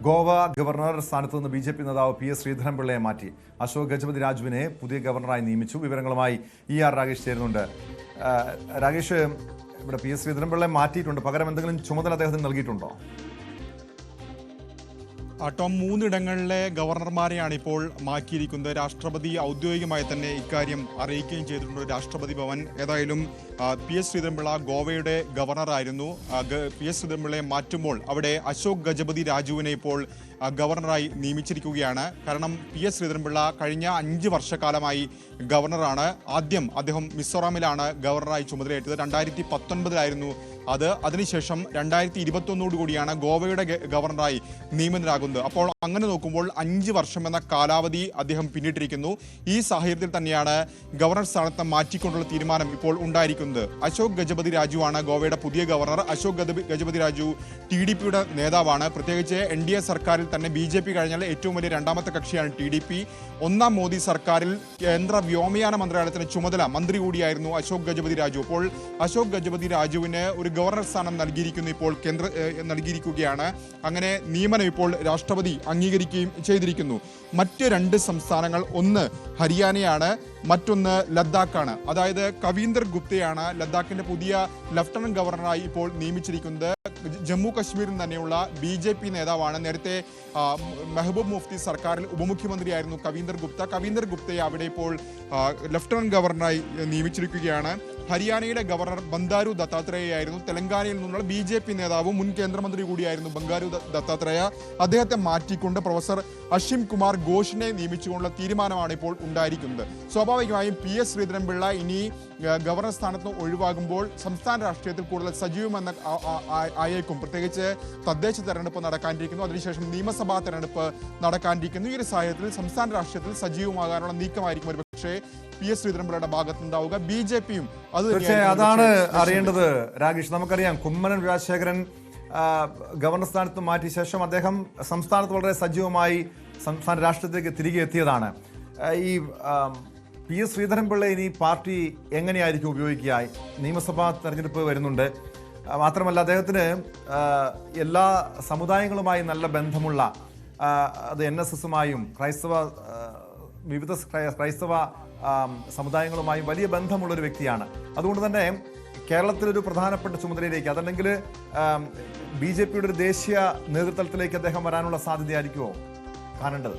Goa governor സ്ഥാനത്ത് നിന്ന് BJP നേതാവ് പി.എസ്. ശ്രീധരൻപിള്ളയെ മാറ്റി. അശോക് ഗജപതി രാജുവിനെ പുതിയ ഗവർണറായി നിയമിച്ചു. വിവരങ്ങളുമായി ഇ.ആർ. രാകേഷ് ചേരുന്നുണ്ട്. രാകേഷ്, ഇവിടെ പി.എസ്. ശ്രീധരൻപിള്ളയെ മാറ്റിയിട്ടുണ്ട്. പകരം എന്തെങ്കിലും ചുമതല അദ്ദേഹത്തിന് നൽകിയിട്ടുണ്ടോ? ടോം, 3 ഇടങ്ങളിലെ ഗവർണർമാരെയാണ് ഇപ്പോൾ മാറ്റിയിരിക്കുന്നത്. രാഷ്ട്രപതി ഔദ്യോഗികമായി തന്നെ ഇക്കാര്യം അറിയിക്കുകയും ചെയ്തിട്ടുണ്ട്. രാഷ്ട്രപതി ഭവൻ ഏതായാലും പി.എസ്. ശ്രീധരൻപിള്ള ഗോവയുടെ ഗവർണറായിരുന്നു. പി.എസ്. ശ്രീധരൻപിള്ളയെ മാറ്റുമ്പോൾ അവിടെ അശോക് ഗജപതി രാജുവിനെ ഇപ്പോൾ ഗവർണറായി നിയമിച്ചിരിക്കുകയാണ്. കാരണം പി.എസ്. ശ്രീധരൻപിള്ള കഴിഞ്ഞ 5 വർഷക്കാലമായി ഗവർണറാണ്. ആദ്യം അദ്ദേഹം മിസോറാമിലാണ് ഗവർണറായി ചുമതലയേറ്റത്. 2019 അത്. അതിനുശേഷം 2021 കൂടിയാണ് ഗോവയുടെ ഗവർണറായി നിയമിതനാകുന്നത്. അപ്പോൾ അങ്ങനെ നോക്കുമ്പോൾ 5 വർഷം എന്ന കാലാവധി അദ്ദേഹം പിന്നിട്ടിരിക്കുന്നു. ഈ സാഹചര്യത്തിൽ തന്നെയാണ് ഗവർണർ സ്ഥാനത്ത് മാറ്റിക്കൊണ്ടുള്ള തീരുമാനം ഇപ്പോൾ ഉണ്ടായിരിക്കുന്നത്. അശോക് ഗജപതി രാജുവാണ് ഗോവയുടെ പുതിയ ഗവർണർ. അശോക് ഗജപതി രാജു TDPയുടെ നേതാവാണ്. പ്രത്യേകിച്ച് NDA സർക്കാരിൽ തന്നെ BJP കഴിഞ്ഞാൽ ഏറ്റവും വലിയ രണ്ടാമത്തെ കക്ഷിയാണ് TDP. ഒന്നാം മോദി സർക്കാരിൽ കേന്ദ്ര വ്യോമയാന മന്ത്രാലയത്തിന് ചുമതല മന്ത്രി കൂടിയായിരുന്നു അശോക് ഗജപതി രാജു. അപ്പോൾ അശോക് ഗജപതി രാജുവിന് ഒരു ഗവർണർ സ്ഥാനം നൽകിയിരിക്കുന്നു. ഇപ്പോൾ നൽകിയിരിക്കുകയാണ്. അങ്ങനെ നിയമനം ഇപ്പോൾ രാഷ്ട്രപതി അംഗീകരിക്കുകയും ചെയ്തിരിക്കുന്നു. മറ്റ് 2 സംസ്ഥാനങ്ങൾ, ഒന്ന് ഹരിയാനയാണ്, മറ്റൊന്ന് ലഡാക്കാണ്. അതായത് കവീന്ദർ ഗുപ്തയാണ് ലഡാക്കിന്റെ പുതിയ ലഫ്റ്റനന്റ് ഗവർണറായി ഇപ്പോൾ നിയമിച്ചിരിക്കുന്നത്. ജമ്മു കശ്മീരിൽ തന്നെയുള്ള BJP നേതാവാണ്. നേരത്തെ മെഹബൂബ് മുഫ്തി സർക്കാരിൽ ഉപമുഖ്യമന്ത്രിയായിരുന്നു കവീന്ദർ ഗുപ്തയെ അവിടെ ഇപ്പോൾ ലഫ്റ്റനന്റ് ഗവർണറായി നിയമിച്ചിരിക്കുകയാണ്. ഹരിയാനയുടെ ഗവർണർ ബന്ദാരു ദത്താത്രേയയായിരുന്നു. തെലങ്കാനയിൽ നിന്നുള്ള BJP നേതാവും മുൻ കേന്ദ്രമന്ത്രി കൂടിയായിരുന്നു ബംഗാരു ദത്താത്രേയ. അദ്ദേഹത്തെ മാറ്റിക്കൊണ്ട് പ്രൊഫസർ അഷിം കുമാർ ഘോഷിനെ നിയമിച്ചുകൊണ്ടുള്ള തീരുമാനമാണ് ഇപ്പോൾ ഉണ്ടായിരിക്കുന്നത്. സ്വാഭാവികമായും PS ശ്രീധരൻപിള്ള ഇനി ഗവർണർ സ്ഥാനത്ത് ഒഴിവാകുമ്പോൾ സംസ്ഥാന രാഷ്ട്രീയത്തിൽ കൂടുതൽ സജീവമെന്ന ആയേക്കും. പ്രത്യേകിച്ച് തദ്ദേശ തെരഞ്ഞെടുപ്പ് നടക്കാനിരിക്കുന്നു. അതിനുശേഷം നിയമസഭാ തെരഞ്ഞെടുപ്പ് നടക്കാനിരിക്കുന്നു. ഈ ഒരു സാഹചര്യത്തിൽ സംസ്ഥാന രാഷ്ട്രീയത്തിൽ സജീവമാകാനുള്ള നീക്കമായിരിക്കും ഒരു പക്ഷേ PS ശ്രീധരൻപിള്ളയുടെ ഭാഗത്തുണ്ടാവുക. BJPയും അതാണ് അറിയേണ്ടത്. രാകേഷ്, നമുക്കറിയാം കുമ്മനം രാജശേഖരൻ ഗവർണർ സ്ഥാനത്ത് മാറ്റിയ ശേഷം അദ്ദേഹം സംസ്ഥാനത്ത് വളരെ സജീവമായി സംസ്ഥാന രാഷ്ട്രീയത്തിലേക്ക് തിരികെ എത്തിയതാണ്. ഈ PS ശ്രീധരൻപിള്ള ഇനി പാർട്ടി എങ്ങനെയായിരിക്കും ഉപയോഗിക്കുക? നിയമസഭാ തെരഞ്ഞെടുപ്പ് വരുന്നുണ്ട്. മാത്രമല്ല അദ്ദേഹത്തിന് എല്ലാ സമുദായങ്ങളുമായി നല്ല ബന്ധമുള്ള, അത് NSSുമായും വിവിധ ക്രൈസ്തവ സമുദായങ്ങളുമായും വലിയ ബന്ധമുള്ളൊരു വ്യക്തിയാണ്. അതുകൊണ്ട് തന്നെ കേരളത്തിലൊരു പ്രധാനപ്പെട്ട ചുമതലയിലേക്ക്, അതല്ലെങ്കിൽ BJPയുടെ ഒരു ദേശീയ നേതൃത്വത്തിലേക്ക് അദ്ദേഹം വരാനുള്ള സാധ്യതയായിരിക്കുമോ കാണേണ്ടത്?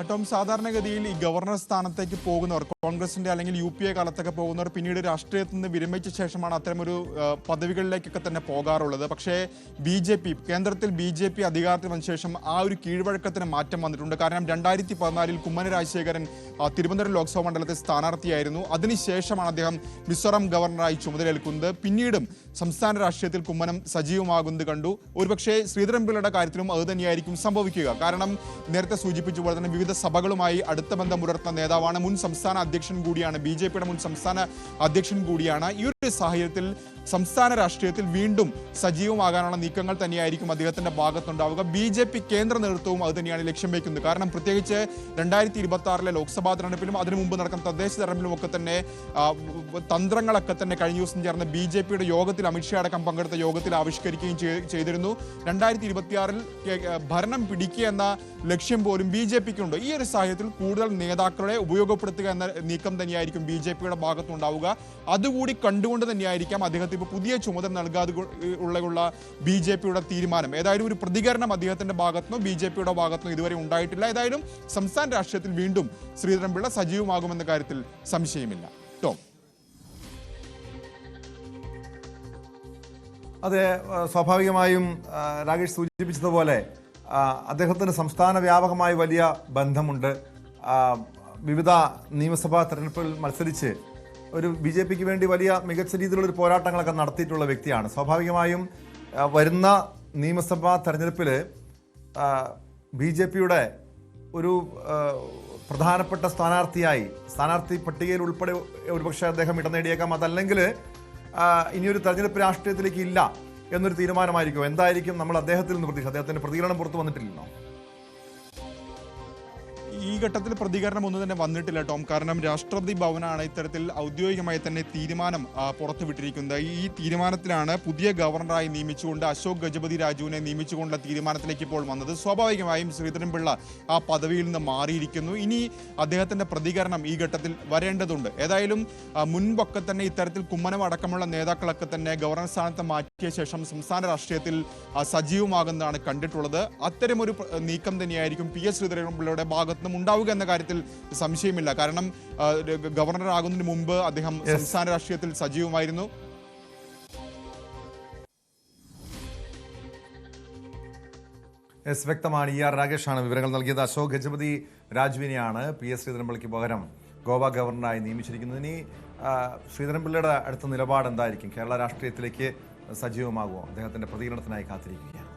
ടോം, സാധാരണഗതിയിൽ ഈ ഗവർണർ സ്ഥാനത്തേക്ക് പോകുന്നവർ, കോൺഗ്രസിന്റെ അല്ലെങ്കിൽ UPA കാലത്തൊക്കെ പോകുന്നവർ പിന്നീട് രാഷ്ട്രീയത്തിൽ നിന്ന് വിരമിച്ച ശേഷമാണ് അത്തരമൊരു പദവികളിലേക്കൊക്കെ തന്നെ പോകാറുള്ളത്. പക്ഷേ കേന്ദ്രത്തിൽ BJP അധികാരത്തിൽ വന്ന ശേഷം ആ ഒരു കീഴ്വഴക്കത്തിന് മാറ്റം വന്നിട്ടുണ്ട്. കാരണം 2014 കുമ്മനം രാജശേഖരൻ തിരുവനന്തപുരം ലോക്സഭാ മണ്ഡലത്തിൽ സ്ഥാനാർത്ഥിയായിരുന്നു. അതിനുശേഷമാണ് അദ്ദേഹം മിസോറാം ഗവർണറായി ചുമതലയേൽക്കുന്നത്. പിന്നീടും സംസ്ഥാന രാഷ്ട്രീയത്തിൽ കുമ്മനം സജീവമാകുന്നത് കണ്ടു. ഒരുപക്ഷെ ശ്രീധരൻപിള്ളയുടെ കാര്യത്തിലും അത് തന്നെയായിരിക്കും സംഭവിക്കുക. കാരണം നേരത്തെ സൂചിപ്പിച്ച പോലെ തന്നെ വിവിധ സഭകളുമായി അടുത്ത ബന്ധം പുലർത്തുന്ന നേതാവാണ്. മുൻ സംസ്ഥാന അധ്യക്ഷൻ കൂടിയാണ്. BJPയുടെ മുൻ സംസ്ഥാന അധ്യക്ഷൻ കൂടിയാണ്. ഈ ഒരു സാഹചര്യത്തിൽ സംസ്ഥാന രാഷ്ട്രീയത്തിൽ വീണ്ടും സജീവമാകാനുള്ള നീക്കങ്ങൾ തന്നെയായിരിക്കും അദ്ദേഹത്തിന്റെ ഭാഗത്തുണ്ടാവുക. BJP കേന്ദ്ര നേതൃത്വവും അത് തന്നെയാണ് ലക്ഷ്യം വയ്ക്കുന്നത്. കാരണം പ്രത്യേകിച്ച് 2026 ലോക്സഭാ തെരഞ്ഞെടുപ്പിലും അതിനു മുമ്പ് നടക്കുന്ന തദ്ദേശ തെരഞ്ഞെടുപ്പിലും ഒക്കെ തന്നെ തന്ത്രങ്ങളൊക്കെ തന്നെ കഴിഞ്ഞ ദിവസം ചേർന്ന BJPയുടെ യോഗത്തിൽ, അമിത്ഷാ അടക്കം പങ്കെടുത്ത യോഗത്തിൽ ആവിഷ്കരിക്കുകയും ചെയ്തിരുന്നു. 2026 ഭരണം പിടിക്കുക എന്ന ലക്ഷ്യം പോലും BJPക്കുണ്ട്. ഈ ഒരു സാഹചര്യത്തിൽ കൂടുതൽ നേതാക്കളെ ഉപയോഗപ്പെടുത്തുക എന്ന നീക്കം തന്നെയായിരിക്കും BJPയുടെ ഭാഗത്തുണ്ടാവുക. അതുകൂടി കണ്ടുകൊണ്ട് തന്നെയായിരിക്കാം അദ്ദേഹത്തിന് ഇപ്പോൾ പുതിയ ചുമതല നൽകാതെ ഉള്ള BJPയുടെ തീരുമാനം. ഏതായാലും ഒരു പ്രതികരണം അദ്ദേഹത്തിന്റെ ഭാഗത്തുനിന്നോ BJPയുടെ ഭാഗത്തുനിന്നോ ഇതുവരെ ഉണ്ടായിട്ടില്ല. ഏതായാലും സംസ്ഥാന രാഷ്ട്രീയത്തിൽ വീണ്ടും ശ്രീധരൻപിള്ള സജീവമാകുമെന്ന കാര്യത്തിൽ സംശയമില്ല. ടോം, അതെ, സ്വാഭാവികമായും രാകേഷ് സൂചിപ്പിച്ചതുപോലെ അദ്ദേഹത്തിന് സംസ്ഥാന വ്യാപകമായി വലിയ ബന്ധമുണ്ട്. വിവിധ നിയമസഭാ തെരഞ്ഞെടുപ്പുകളിൽ മത്സരിച്ച് ഒരു BJPക്ക് വേണ്ടി വലിയ മികച്ച രീതിയിലുള്ളൊരു പോരാട്ടങ്ങളൊക്കെ നടത്തിയിട്ടുള്ള വ്യക്തിയാണ്. സ്വാഭാവികമായും വരുന്ന നിയമസഭാ തെരഞ്ഞെടുപ്പിൽ BJPയുടെ ഒരു പ്രധാനപ്പെട്ട സ്ഥാനാർത്ഥി പട്ടികയിൽ ഉൾപ്പെടെ ഒരുപക്ഷെ അദ്ദേഹം ഇടം നേടിയേക്കാം. അതല്ലെങ്കിൽ ഇനിയൊരു തെരഞ്ഞെടുപ്പ് രാഷ്ട്രീയത്തിലേക്ക് ഇല്ല എന്നൊരു തീരുമാനമായിരിക്കും. എന്തായിരിക്കും നമ്മൾ അദ്ദേഹത്തിൽ നിന്ന് പ്രതീക്ഷ? അദ്ദേഹത്തിന്റെ പ്രതികരണം പുറത്തു വന്നിട്ടില്ലല്ലോ. ഈ ഈ ഘട്ടത്തിൽ പ്രതികരണം ഒന്നും തന്നെ വന്നിട്ടില്ല ടോം. കാരണം രാഷ്ട്രപതി ഭവനാണ് ഇത്തരത്തിൽ ഔദ്യോഗികമായി തന്നെ തീരുമാനം പുറത്തുവിട്ടിരിക്കുന്നത്. ഈ തീരുമാനത്തിലാണ് പുതിയ ഗവർണറായി നിയമിച്ചുകൊണ്ട് അശോക് ഗജപതി രാജുവിനെ നിയമിച്ചുകൊണ്ടുള്ള തീരുമാനത്തിലേക്ക് ഇപ്പോൾ വന്നത്. സ്വാഭാവികമായും ശ്രീധരൻപിള്ള ആ പദവിയിൽ നിന്ന് മാറിയിരിക്കുന്നു. ഇനി അദ്ദേഹത്തിന്റെ പ്രതികരണം ഈ ഘട്ടത്തിൽ വരേണ്ടതുണ്ട്. ഏതായാലും മുൻപൊക്കെ തന്നെ ഇത്തരത്തിൽ കുമ്മനം അടക്കമുള്ള നേതാക്കളൊക്കെ തന്നെ ഗവർണർ സ്ഥാനത്ത് മാറ്റിയ ശേഷം സംസ്ഥാന രാഷ്ട്രീയത്തിൽ സജീവമാകുന്നതാണ് കണ്ടിട്ടുള്ളത്. അത്തരമൊരു നീക്കം തന്നെയായിരിക്കും പി എസ് ശ്രീധരൻപിള്ളയുടെ ഭാഗത്തുനിന്നും ഉണ്ടാവുക എന്ന കാര്യത്തിൽ സംശയമില്ല. കാരണം ഗവർണർ ആകുന്നതിന് മുമ്പ് അദ്ദേഹം സംസ്ഥാന രാഷ്ട്രീയത്തിൽ സജീവമായിരുന്നു. വ്യക്തമാണ്. ER രാഗേഷാണ് വിവരങ്ങൾ നൽകിയത്. അശോക് ഗജപതി രാജുവിനെയാണ് പി എസ് ശ്രീധരൻപിള്ളയ്ക്ക് പകരം ഗോവ ഗവർണറായി നിയമിച്ചിരിക്കുന്നത്. ഇനി ശ്രീധരൻപിള്ളയുടെ അടുത്ത നിലപാട് എന്തായിരിക്കും? കേരള രാഷ്ട്രീയത്തിലേക്ക് സജീവമാകുമോ? അദ്ദേഹത്തിന്റെ പ്രതികരണത്തിനായി കാത്തിരിക്കുകയാണ്.